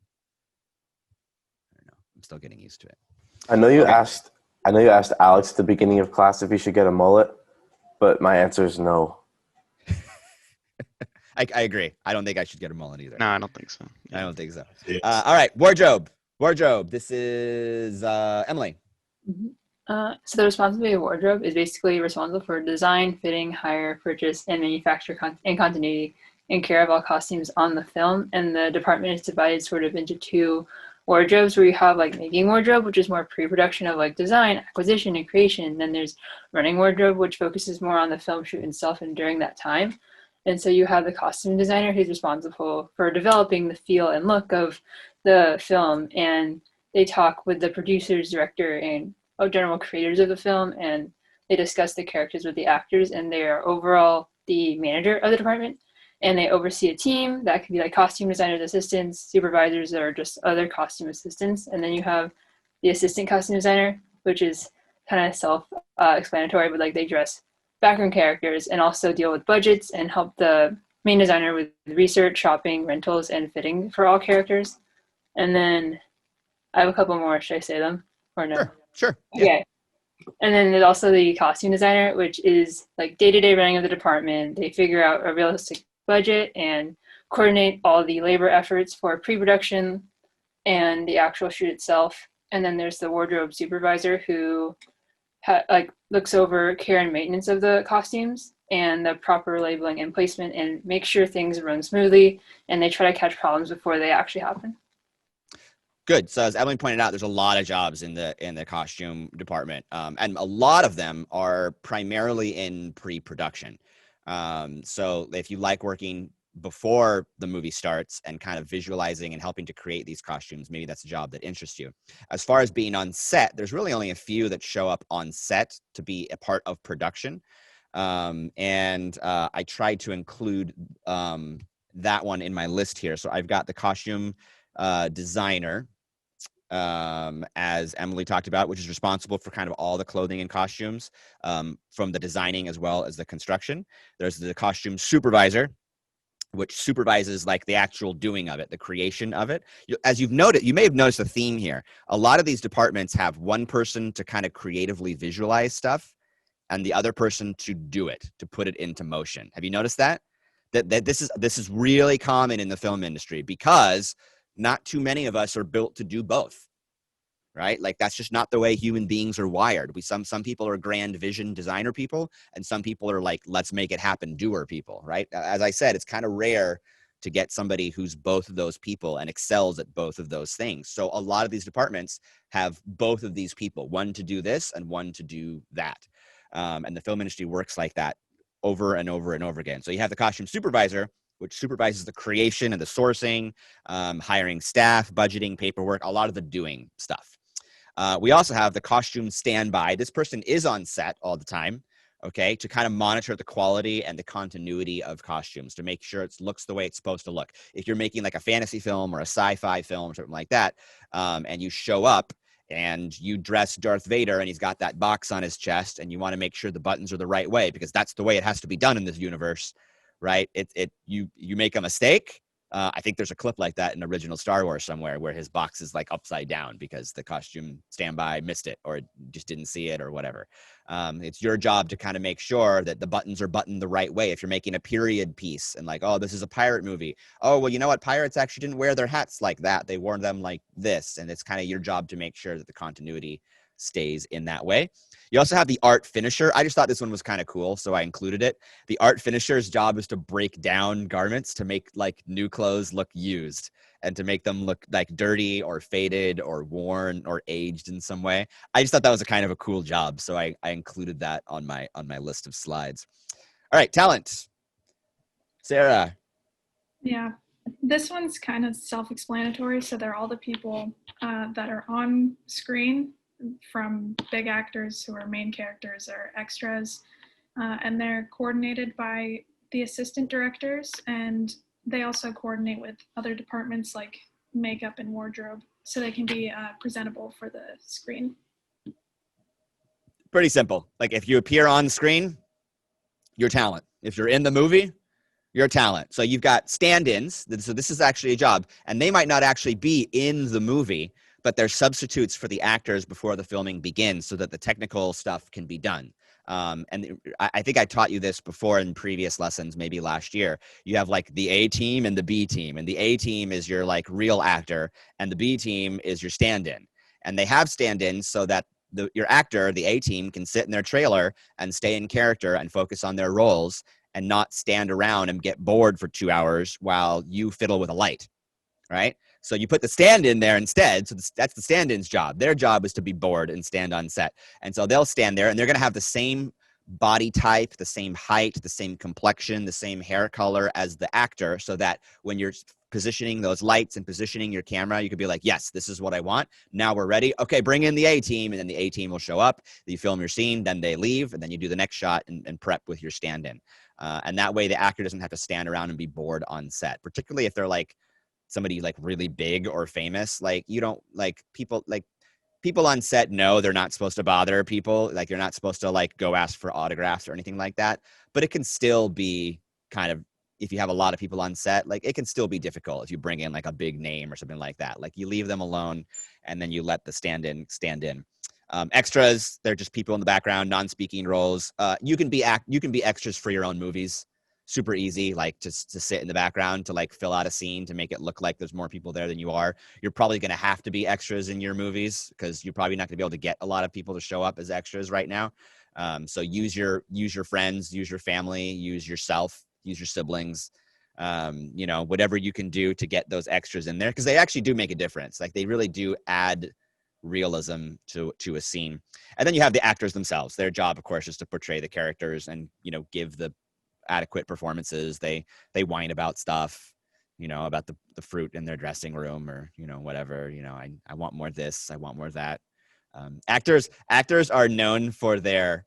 I don't know. I'm still getting used to it. I know you asked Alex at the beginning of class if he should get a mullet, but my answer is no. I agree. I don't think I should get a mullet either. No, I don't think so. I don't think so. All right, wardrobe. This is Emily. So the responsibility of wardrobe is basically responsible for design, fitting, hire, purchase, and manufacture and continuity and care of all costumes on the film. And the department is divided sort of into two wardrobes where you have like making wardrobe, which is more pre-production of like design, acquisition, and creation. And then there's running wardrobe, which focuses more on the film shoot itself and during that time. And so you have the costume designer who's responsible for developing the feel and look of the film, and they talk with the producers, director, and general creators of the film, and they discuss the characters with the actors, and they are overall the manager of the department, and they oversee a team that could be like costume designers, assistants, supervisors, or just other costume assistants. And then you have the assistant costume designer, which is kind of self-explanatory, but like they dress background characters and also deal with budgets and help the main designer with research, shopping, rentals, and fitting for all characters. And then I have a couple more. Should I say them or no? Sure. Yeah. Okay. And then there's also the costume designer, which is like day-to-day running of the department. They figure out a realistic budget and coordinate all the labor efforts for pre-production and the actual shoot itself. And then there's the wardrobe supervisor who looks over care and maintenance of the costumes and the proper labeling and placement and make sure things run smoothly, and they try to catch problems before they actually happen. Good. So as Emily pointed out, there's a lot of jobs in the costume department, and a lot of them are primarily in pre-production. So if you like working before the movie starts and kind of visualizing and helping to create these costumes, maybe that's a job that interests you. As far as being on set, there's really only a few that show up on set to be a part of production. I tried to include that one in my list here. So I've got the costume designer, as Emily talked about, which is responsible for kind of all the clothing and costumes, from the designing as well as the construction. There's the costume supervisor, which supervises like the actual doing of it, the creation of it. As you've noted, you may have noticed a theme here. A lot of these departments have one person to kind of creatively visualize stuff and the other person to do it, to put it into motion. Have you noticed that? That this is really common in the film industry because not too many of us are built to do both, right? Like that's just not the way human beings are wired. Some people are grand vision designer people, and some people are like, let's make it happen doer people, right? As I said, it's kind of rare to get somebody who's both of those people and excels at both of those things. So a lot of these departments have both of these people, one to do this and one to do that. And the film industry works like that over and over and over again. So you have the costume supervisor, which supervises the creation and the sourcing, hiring staff, budgeting, paperwork, a lot of the doing stuff. We also have the costume standby. This person is on set all the time, okay, to kind of monitor the quality and the continuity of costumes to make sure it looks the way it's supposed to look. If you're making like a fantasy film or a sci-fi film or something like that, and you show up and you dress Darth Vader and he's got that box on his chest and you want to make sure the buttons are the right way because that's the way it has to be done in this universe, right? You make a mistake. I think there's a clip like that in original Star Wars somewhere where his box is like upside down because the costume standby missed it or just didn't see it or whatever. It's your job to kind of make sure that the buttons are buttoned the right way. If you're making a period piece and like, oh, this is a pirate movie. Oh, well, you know what? Pirates actually didn't wear their hats like that. They wore them like this. And it's kind of your job to make sure that the continuity stays in that way. You also have the art finisher. I just thought this one was kind of cool, so I included it. The art finisher's job is to break down garments to make like new clothes look used and to make them look like dirty or faded or worn or aged in some way. I just thought that was a kind of a cool job, so I included that on my list of slides. All right, talent. Sarah. Yeah, this one's kind of self-explanatory. So they're all the people that are on screen, from big actors who are main characters or extras, and they're coordinated by the assistant directors, and they also coordinate with other departments like makeup and wardrobe so they can be presentable for the screen. Pretty simple. Like if you appear on screen, you're talent. If you're in the movie, you're talent. So you've got stand-ins. So this is actually a job, and they might not actually be in the movie, but they're substitutes for the actors before the filming begins so that the technical stuff can be done. And I think I taught you this before in previous lessons, maybe last year. You have like the A team and the B team, and the A team is your like real actor, and the B team is your stand-in. And they have stand-ins so that your actor, the A team, can sit in their trailer and stay in character and focus on their roles and not stand around and get bored for 2 hours while you fiddle with a light, right? So you put the stand-in there instead. So that's the stand-in's job. Their job is to be bored and stand on set. And so they'll stand there and they're going to have the same body type, the same height, the same complexion, the same hair color as the actor, so that when you're positioning those lights and positioning your camera, you could be like, yes, this is what I want. Now we're ready. Okay, bring in the A team. And then the A team will show up. You film your scene, then they leave, and then you do the next shot and prep with your stand-in. And that way the actor doesn't have to stand around and be bored on set, particularly if they're like somebody like really big or famous. Like you don't like people on set know they're not supposed to bother people. Like you're not supposed to like go ask for autographs or anything like that. But it can still be kind of, if you have a lot of people on set, like it can still be difficult if you bring in like a big name or something like that. Like you leave them alone and then you let the stand-in stand in. Extras, they're just people in the background, non-speaking roles. You can be extras for your own movies. Super easy, like just to sit in the background to like fill out a scene to make it look like there's more people there than you are. You're probably going to have to be extras in your movies because you're probably not going to be able to get a lot of people to show up as extras right now. So use your friends, use your family, use yourself, use your siblings, whatever you can do to get those extras in there, because they actually do make a difference. Like they really do add realism to a scene. And then you have the actors themselves. Their job, of course, is to portray the characters and give the adequate performances. They whine about stuff, about the fruit in their dressing room, or whatever. I want more of this, I want more of that. Actors are known for their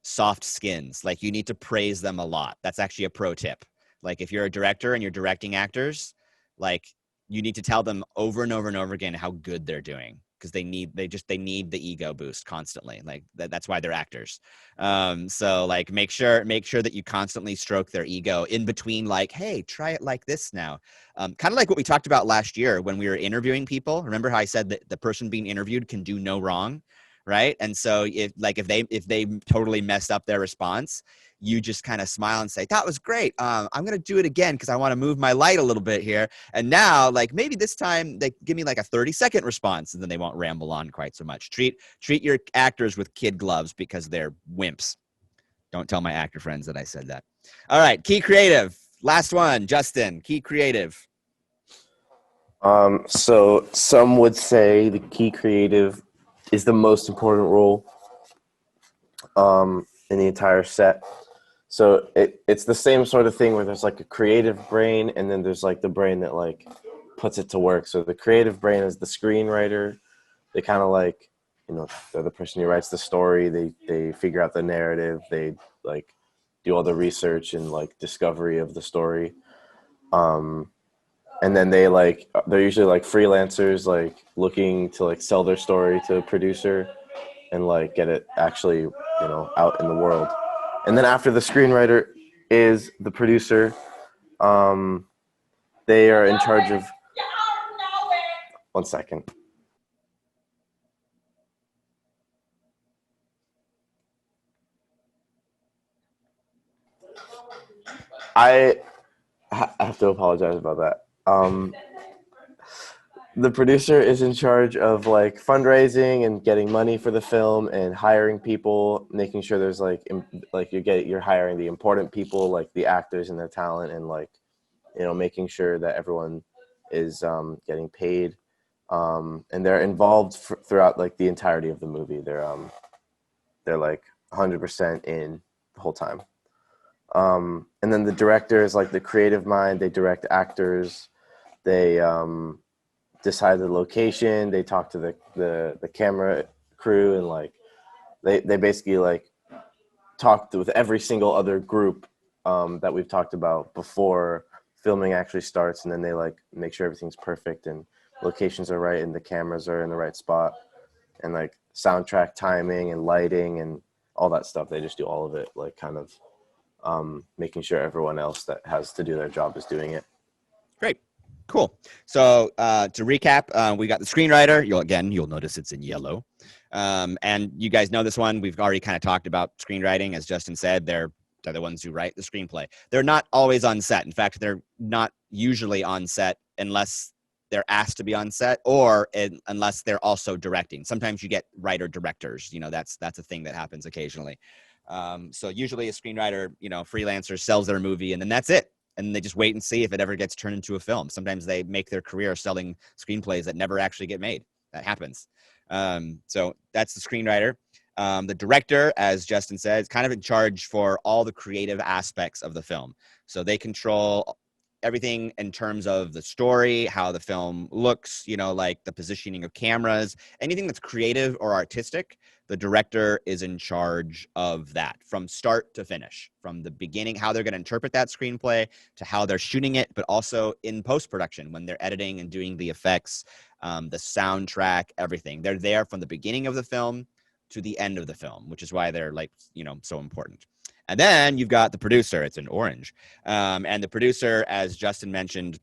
soft skins. Like you need to praise them a lot. That's actually a pro tip. Like if you're a director and you're directing actors, like you need to tell them over and over and over again how good they're doing, because they need the ego boost constantly. Like that's why they're actors. So like make sure that you constantly stroke their ego in between, like, hey, try it like this now. Kind of like what we talked about last year when we were interviewing people. Remember how I said that the person being interviewed can do no wrong, right? And so if they totally messed up their response, you just kind of smile and say, that was great. I'm going to do it again because I want to move my light a little bit here. And now, like, maybe this time they give me like a 30-second response, and then they won't ramble on quite so much. Treat your actors with kid gloves because they're wimps. Don't tell my actor friends that I said that. All right, key creative. Last one, Justin, key creative. So some would say the key creative is the most important role in the entire set. So it's the same sort of thing where there's like a creative brain, and then there's like the brain that like puts it to work. So the creative brain is the screenwriter. They kind of like, they're the person who writes the story. They figure out the narrative. They like do all the research and like discovery of the story. And then they're usually like freelancers, like looking to like sell their story to a producer and like get it actually, out in the world. And then after the screenwriter is the producer. They are in charge of. 1 second. I have to apologize about that. The producer is in charge of like fundraising and getting money for the film and hiring people, making sure there's like you're hiring the important people, like the actors and their talent, and like, making sure that everyone is getting paid. And they're involved throughout like the entirety of the movie. They're like 100% in the whole time. And then the director is like the creative mind. They direct actors. They decide the location. They talk to the camera crew, and like they basically like talk with every single other group that we've talked about before filming actually starts. And then they like make sure everything's perfect and locations are right and the cameras are in the right spot, and like soundtrack timing and lighting and all that stuff. They just do all of it, like kind of making sure everyone else that has to do their job is doing it. Great. Cool. So to recap, we got the screenwriter. You'll notice it's in yellow. And you guys know this one. We've already kind of talked about screenwriting. As Justin said, they're the ones who write the screenplay. They're not always on set. In fact, they're not usually on set unless they're asked to be on set, or unless they're also directing. Sometimes you get writer directors. That's a thing that happens occasionally. So usually a screenwriter, freelancer sells their movie, and then that's it. and they just wait and see if it ever gets turned into a film. Sometimes they make their career selling screenplays that never actually get made. That happens. So that's the screenwriter. The director, as Justin said, is kind of in charge for all the creative aspects of the film. So they control everything in terms of the story, how the film looks, like the positioning of cameras, anything that's creative or artistic. The director is in charge of that from start to finish, from the beginning, how they're going to interpret that screenplay, to how they're shooting it, but also in post-production when they're editing and doing the effects, the soundtrack, everything. They're there from the beginning of the film to the end of the film, which is why they're so important. And then you've got the producer. It's in orange. And the producer, as Justin mentioned,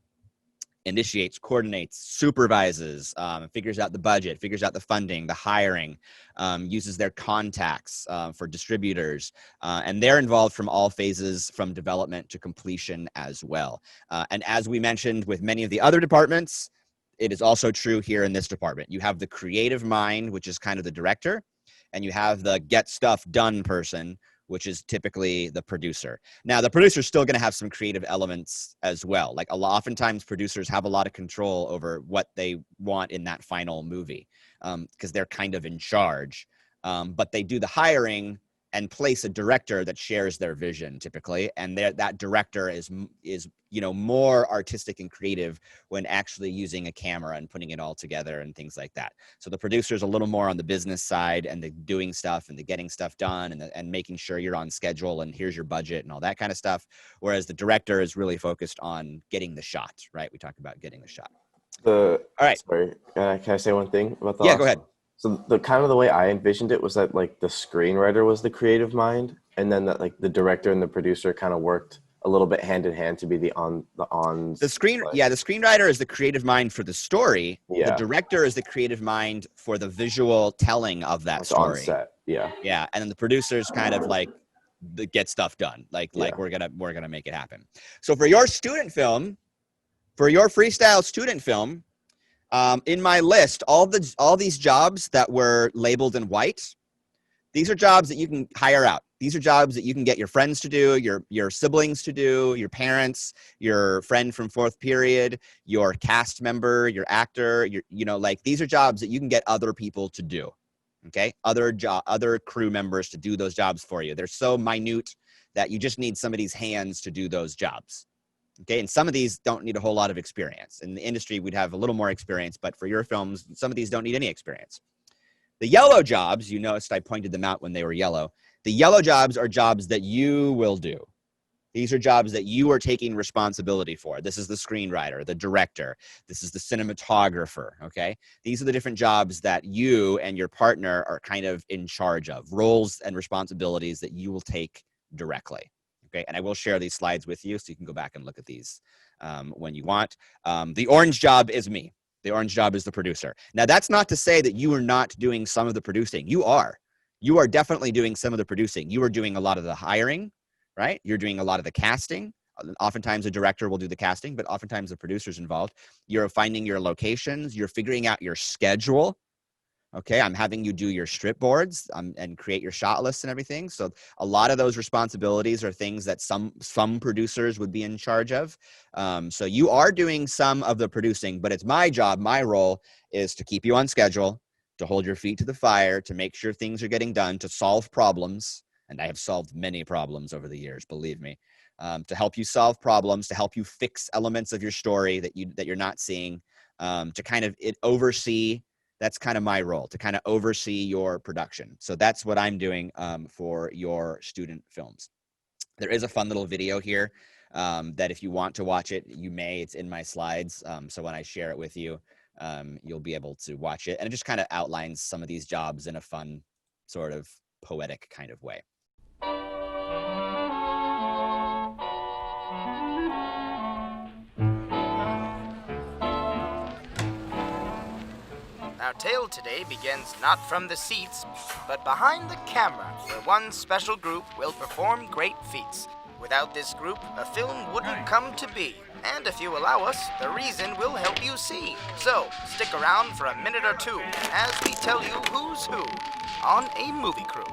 initiates, coordinates, supervises, figures out the budget, figures out the funding, the hiring, uses their contacts for distributors. And they're involved from all phases, from development to completion as well. And as we mentioned with many of the other departments, it is also true here in this department. You have the creative mind, which is kind of the director, and you have the get stuff done person, which is typically the producer. Now, the producer is still going to have some creative elements as well. Like oftentimes producers have a lot of control over what they want in that final movie because they're kind of in charge. But they do the hiring and place a director that shares their vision typically. And that director is more artistic and creative when actually using a camera and putting it all together and things like that. So the producer is a little more on the business side and the doing stuff and the getting stuff done and making sure you're on schedule and here's your budget and all that kind of stuff. Whereas the director is really focused on getting the shot, right? We talk about getting the shot. All right. Sorry, can I say one thing about the Yeah, go ahead. So the kind of the way I envisioned it was that like the screenwriter was the creative mind, and then that like the director and the producer kind of worked a little bit hand in hand to be the screenwriter is the creative mind for the story. Yeah. The director is the creative mind for the visual telling of that story. On set. Yeah. Yeah, and then the producer's kind of like the get stuff done. Like we're gonna make it happen. So for your student film, for your freestyle student film, in my list, all these jobs that were labeled in white, these are jobs that you can hire out. These are jobs that you can get your friends to do, your siblings to do, your parents, your friend from fourth period, your cast member, your actor, these are jobs that you can get other people to do. Okay, other crew members to do those jobs for you. They're so minute that you just need somebody's hands to do those jobs. Okay, and some of these don't need a whole lot of experience. In the industry, we'd have a little more experience, but for your films, some of these don't need any experience. The yellow jobs, you noticed I pointed them out when they were yellow. The yellow jobs are jobs that you will do. These are jobs that you are taking responsibility for. This is the screenwriter, the director. This is the cinematographer, okay? These are the different jobs that you and your partner are kind of in charge of, roles and responsibilities that you will take directly. Okay, and I will share these slides with you so you can go back and look at these when you want. The orange job is me. The orange job is the producer. Now, that's not to say that you are not doing some of the producing. You are. You are definitely doing some of the producing. You are doing a lot of the hiring, right? You're doing a lot of the casting. Oftentimes, a director will do the casting, but oftentimes the producer's involved. You're finding your locations. You're figuring out your schedule. Okay, I'm having you do your strip boards and create your shot lists and everything. So a lot of those responsibilities are things that some producers would be in charge of. So you are doing some of the producing, but it's my job, my role is to keep you on schedule, to hold your feet to the fire, to make sure things are getting done, to solve problems. And I have solved many problems over the years, believe me. To help you solve problems, to help you fix elements of your story that you're not seeing, to kind of oversee. That's kind of my role, to kind of oversee your production. So that's what I'm doing for your student films. There is a fun little video here that if you want to watch it, you may. It's in my slides. So when I share it with you, you'll be able to watch it. And it just kind of outlines some of these jobs in a fun, sort of poetic kind of way. Our tale today begins not from the seats, but behind the camera, where one special group will perform great feats. Without this group, a film wouldn't come to be. And if you allow us, the reason will help you see. So, stick around for a minute or two as we tell you who's who on a movie crew.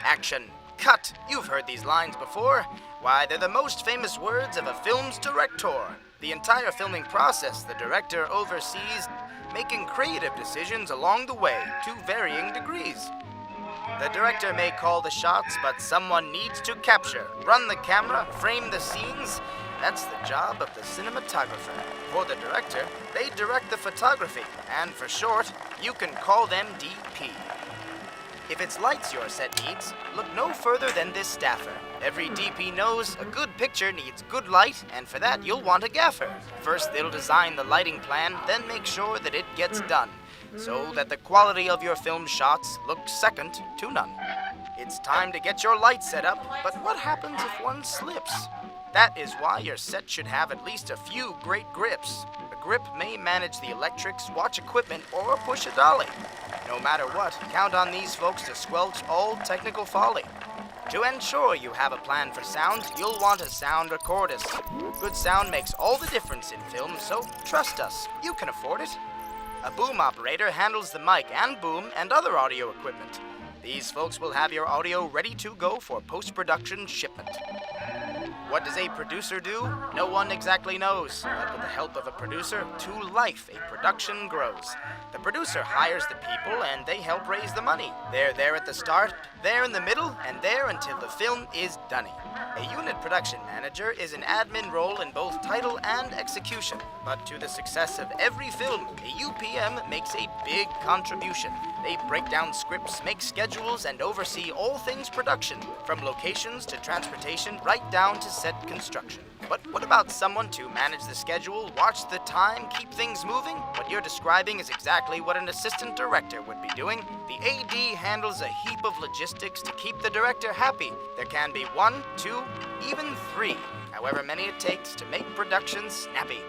Action. Cut! You've heard these lines before. Why, they're the most famous words of a film's director. The entire filming process, the director oversees, making creative decisions along the way to varying degrees. The director may call the shots, but someone needs to capture, run the camera, frame the scenes. That's the job of the cinematographer. For the director, they direct the photography, and for short, you can call them DP. If it's lights your set needs, look no further than this staffer. Every DP knows a good picture needs good light, and for that you'll want a gaffer. First they'll design the lighting plan, then make sure that it gets done, so that the quality of your film shots looks second to none. It's time to get your light set up, but what happens if one slips? That is why your set should have at least a few great grips. A grip may manage the electrics, watch equipment, or push a dolly. No matter what, count on these folks to squelch all technical folly. To ensure you have a plan for sound, you'll want a sound recordist. Good sound makes all the difference in film, so trust us, you can afford it. A boom operator handles the mic and boom and other audio equipment. These folks will have your audio ready to go for post-production shipment. What does a producer do? No one exactly knows, but with the help of a producer, to life a production grows. The producer hires the people and they help raise the money. They're there at the start, there in the middle, and there until the film is done. A unit production manager is an admin role in both title and execution, but to the success of every film, a UPM makes a big contribution. They break down scripts, make schedules, and oversee all things production, from locations to transportation, right down to set construction. But what about someone to manage the schedule, watch the time, keep things moving? What you're describing is exactly what an assistant director would be doing. The AD handles a heap of logistics to keep the director happy. There can be 1, 2, even 3, however many it takes to make production snappy.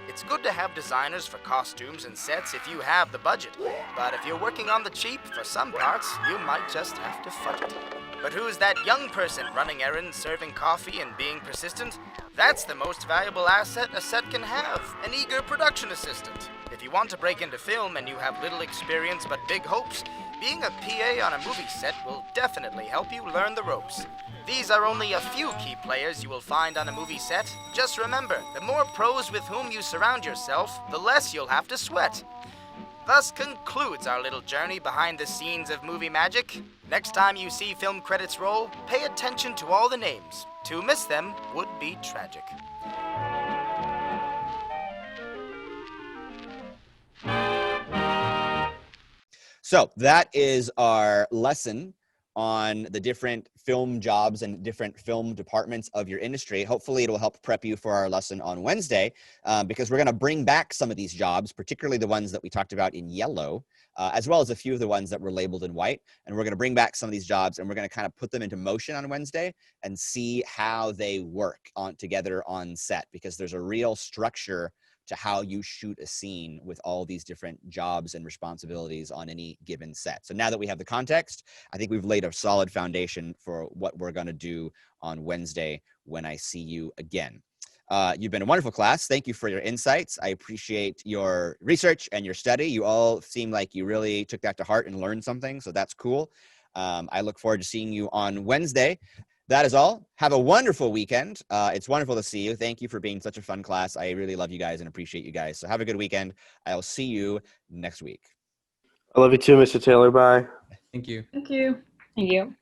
It's good to have designers for costumes and sets if you have the budget, but if you're working on the cheap, for some parts, you might just have to fudge it. But who's that young person running errands, serving coffee, and being persistent? That's the most valuable asset a set can have, an eager production assistant. If you want to break into film and you have little experience but big hopes, being a PA on a movie set will definitely help you learn the ropes. These are only a few key players you will find on a movie set. Just remember, the more pros with whom you surround yourself, the less you'll have to sweat. Thus concludes our little journey behind the scenes of movie magic. Next time you see film credits roll, pay attention to all the names. To miss them would be tragic. So that is our lesson on the different film jobs and different film departments of your industry. Hopefully it will help prep you for our lesson on Wednesday, because we're going to bring back some of these jobs, particularly the ones that we talked about in yellow, as well as a few of the ones that were labeled in white. And we're going to bring back some of these jobs and we're going to kind of put them into motion on Wednesday and see how they work together on set, because there's a real structure to how you shoot a scene with all these different jobs and responsibilities on any given set. So now that we have the context, I think we've laid a solid foundation for what we're going to do on Wednesday when I see you again. You've been a wonderful class. Thank you for your insights. I appreciate your research and your study. You all seem like you really took that to heart and learned something, so that's cool. I look forward to seeing you on Wednesday. That is all. Have a wonderful weekend. It's wonderful to see you. Thank you for being such a fun class. I really love you guys and appreciate you guys. So have a good weekend. I'll see you next week. I love you too, Mr. Taylor. Bye. Thank you. Thank you. Thank you.